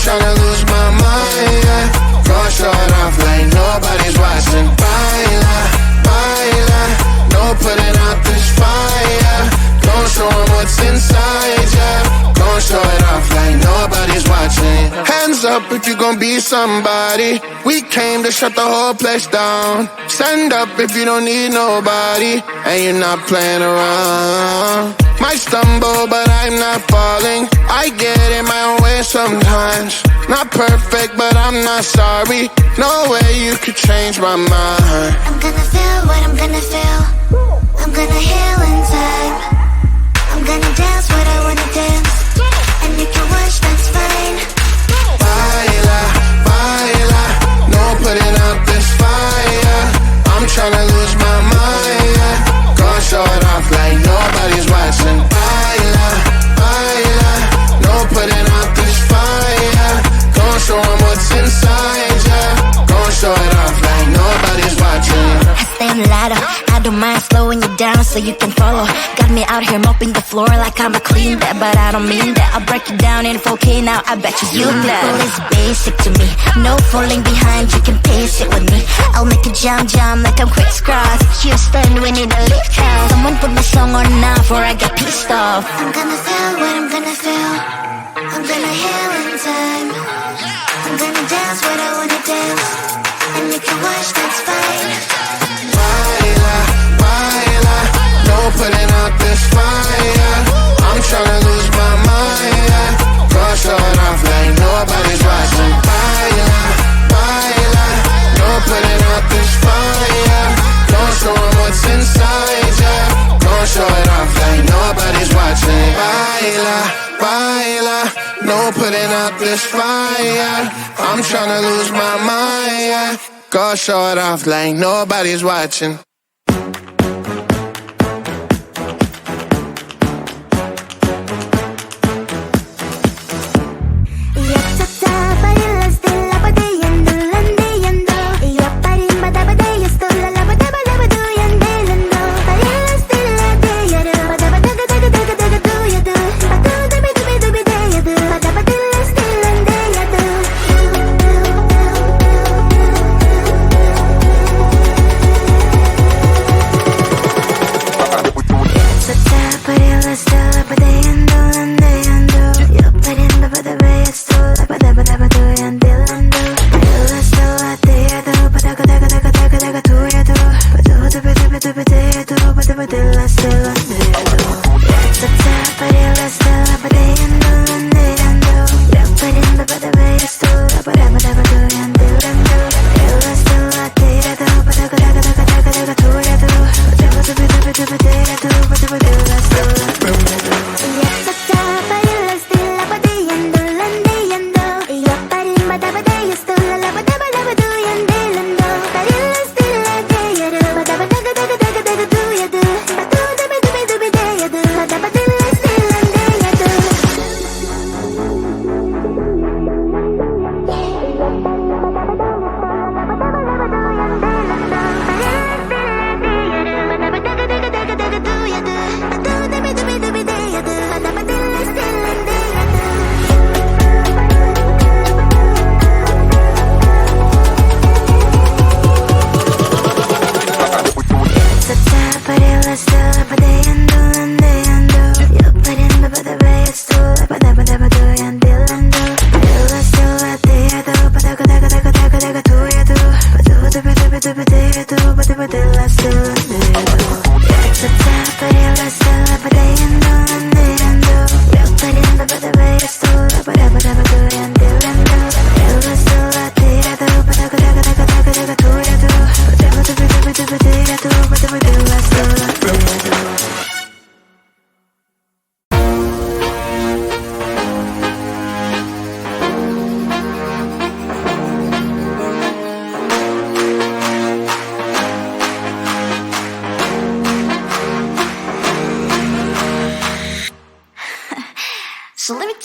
Tryna lose my mind, yeah. Gon' show it off like nobody's watching. Baila, baila, no putting out this fire. Gon' show 'em what's inside, yeah. Gon' show it off like nobody's watching. Hands up if you gon' be somebody. We came to shut the whole place down. Stand up if you don't need nobody and you're not playing around. Might stumble, but I'm not falling. I get in my own way sometimes. Not perfect, but I'm not sorry. No way you could change my mind. I'm gonna feel what I'm gonna feel. I'm gonna heal in time. I'm gonna dance what I wanna dance. And you can watch, that's fine. Baila, baila, no putting out this fire. I'm tryna lose my mind, yeah. Gon' show it off like nobody's watching. Baila, baila, no putting out this fire. Gon' show 'em what's inside, yeah. Gon' show it off like nobody's watching. I stand louder, I don't mind slowing you down so you can follow. Got me out here mopping the floor like I'm a clean that, but I don't mean that. I'll break it down in 4K now, I bet you know. Well, it's basic to me, no falling behind, you can pace it with me. I'll make a jump like I'm crisscross. Houston, we need a lift house. Someone put my song on now before I get pissed off. I'm gonna feel what I'm gonna feel. I'm gonna heal in time. I'm gonna dance what I wanna dance. And you can watch, that's fine. Baila, baila, no putting out this fire. I'm tryna lose my mind, yeah. Gon' show it off like nobody's watching. Baila, baila, no putting out this fire. Gon' show 'em what's inside, yeah. Gon' show it off like nobody's watching. Baila, baila, no putting out this fire. I'm tryna lose my mind, yeah. Gon' show it off like nobody's watching.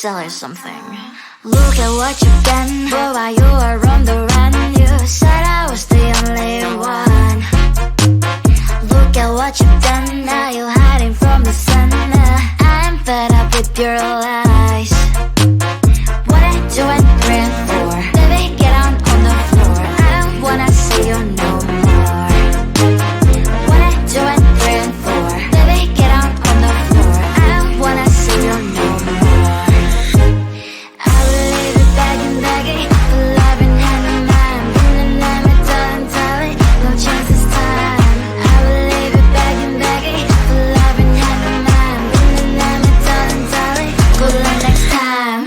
tell her something. Look at what you've done, boy, while you were on the run. You said I was the only one. Look at what you've done, now you're hiding from the sun. I'm fed up with your lies. What I do and bring for, baby, get on the floor. I don't wanna see you no more. What I do and bring for, baby, get on the floor. I don't wanna see you no more. I will leave it begging for love and hand in mind. Bring the name of darling, no chance this time. I will leave it begging for love and hand in mind. Bring the name of darling, good luck next time.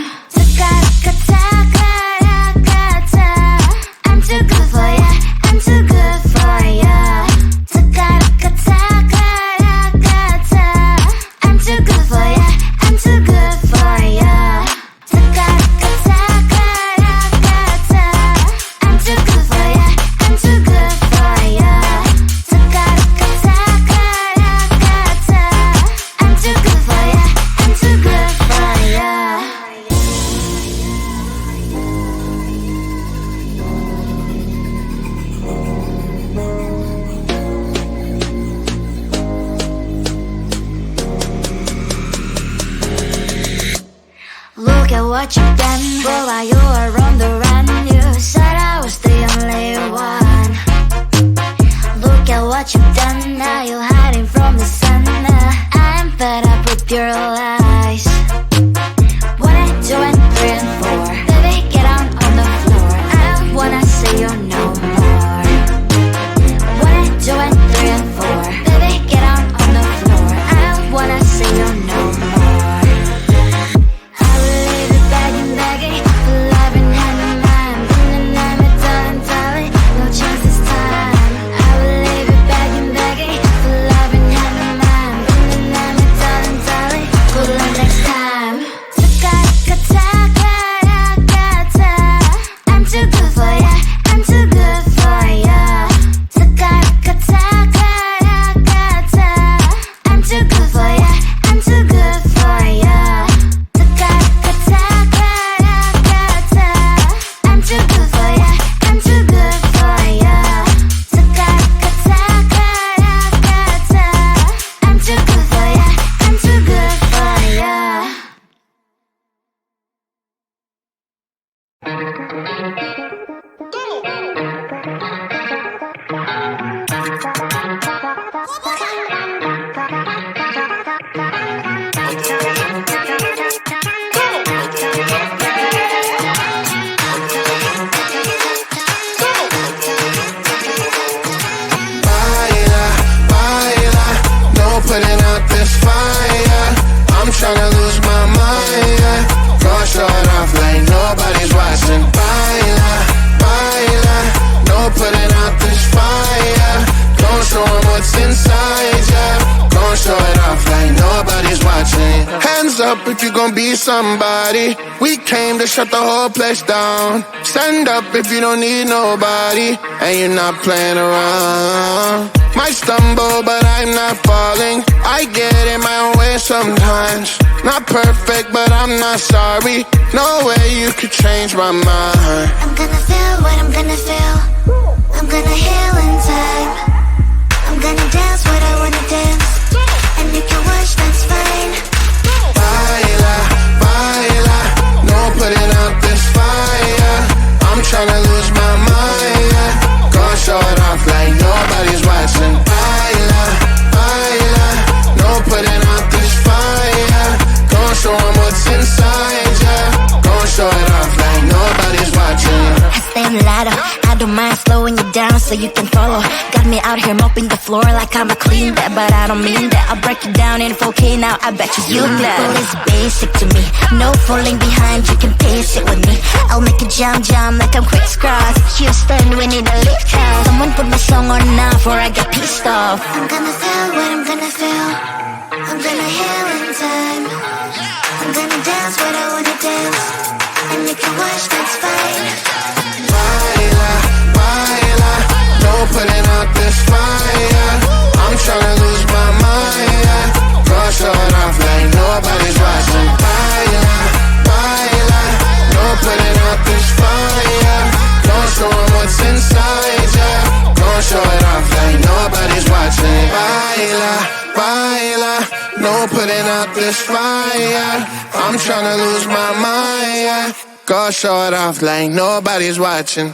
I'm too good for ya, I'm too good for ya. I'm too good for ya, I'm too good for ya. I'm too good for ya, I'm too good for ya. I'm too good for ya, I'm too good for ya. Look at what you've done, boy, while you were on the run. You said I was the only one. Look at what you've done, now you're hiding from the sun. I'm fed up with your lies. What I do and bring for, baby, get on the floor. I don't wanna see you no more. What I do and bring for, baby, get on the floor. I don't wanna see you no more. I will leave it begging for love and hand in mind. Bring the name of darling, no chance this time. I will leave it begging for love and hand in mind. Bring the name of darling, good luck next time. I'm too good for ya, I'm too good for ya. I'm too good for ya, I'm too good for ya. I'm too good for ya, I'm too good for ya. I'm too good for ya, I'm too good for ya. Baila, baila, no putting out this fire. I'm tryna lose my mind, yeah. Go short off like nobody's watching. Baila, baila, no putting out this fire. Don't show 'em what's inside, yeah. Don't show it off like nobody's watching. Hands up if you gon' be somebody. We came to shut the whole place down. Stand up if you don't need nobody and you're not playing around. Might stumble, but I'm not falling. I get in my own way sometimes. Not perfect, but I'm not sorry. No way you could change my mind. I'm gonna feel what I'm gonna feel. I'm gonna heal in time. I'm gonna dance what I wanna dance. And you can watch, that's fine. Baila, baila, no putting out this fire. I'm tryna lose my mind, yeah. Go show it off like nobody's watching. Baila, baila, no putting out this fire. Go show 'em what's inside, yeah. Go show it off like nobody's watching. I stay on ladder, I don't mind slowing you down so you can follow. Got me out here mopping the floor like I'm a clean that, but I don't mean that. I'll break you down in 4K now, I bet you glad. People is basic to me, no falling behind, you can pace it with me. I'll make a jump like I'm crisscross. Houston, we need a lift house. Someone put my song on now before I get pissed off. I'm gonna feel what I'm gonna feel. I'm gonna heal in time. I'm gonna dance what I wanna dance. And you can watch, that's fine. Baila, baila, no putting out this fire. I'm tryna lose my mind, yeah. Go show it off like nobody's watching. Baila, baila. out this fire. I'm tryna lose my mind, yeah. Go show it off like nobody's watching.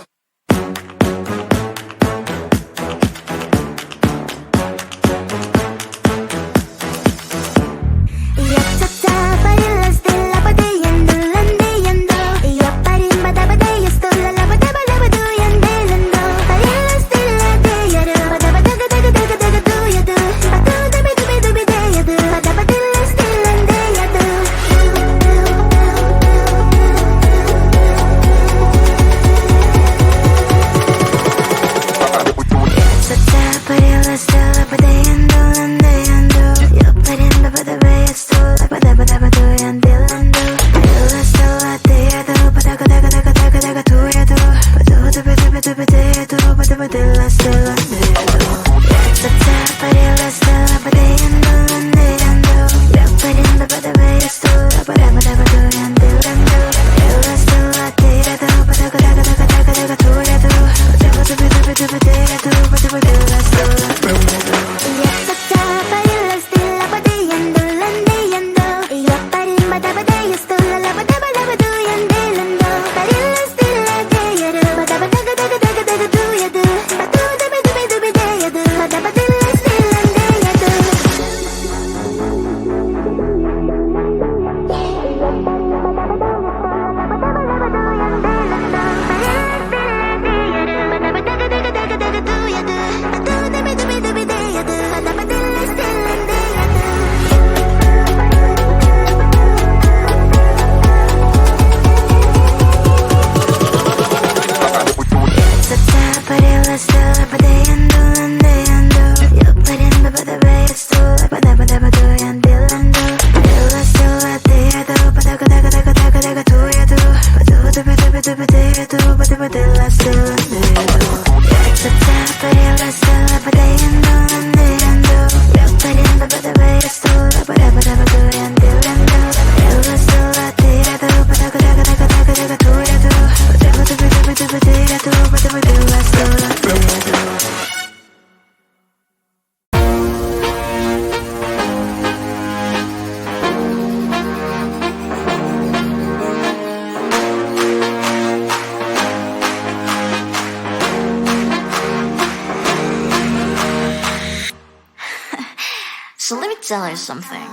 So let me tell you something.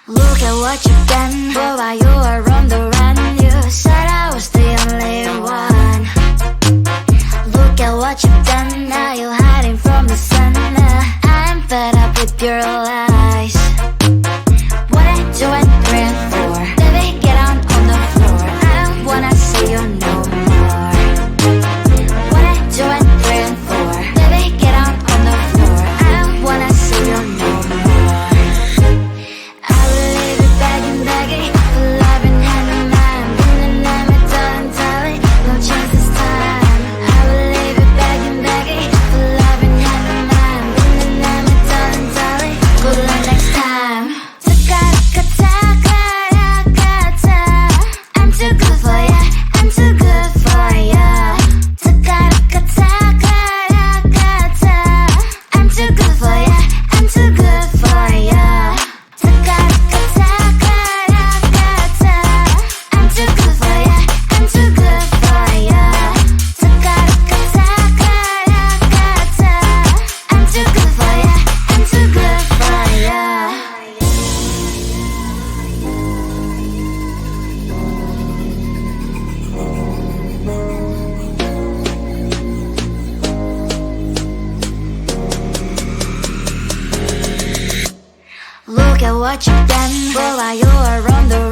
Look at what you've done. Boy, while you were on the run, you said I was the only one. Look at what you've done. Now you're hiding from the sun. I'm fed up with your lies. What I do and praying for. Baby, get on the floor. I don't wanna see you no more. What I do and praying for. Baby, get on the floor. I don't wanna see you no more. Look at what you've done. Boy, while you were on the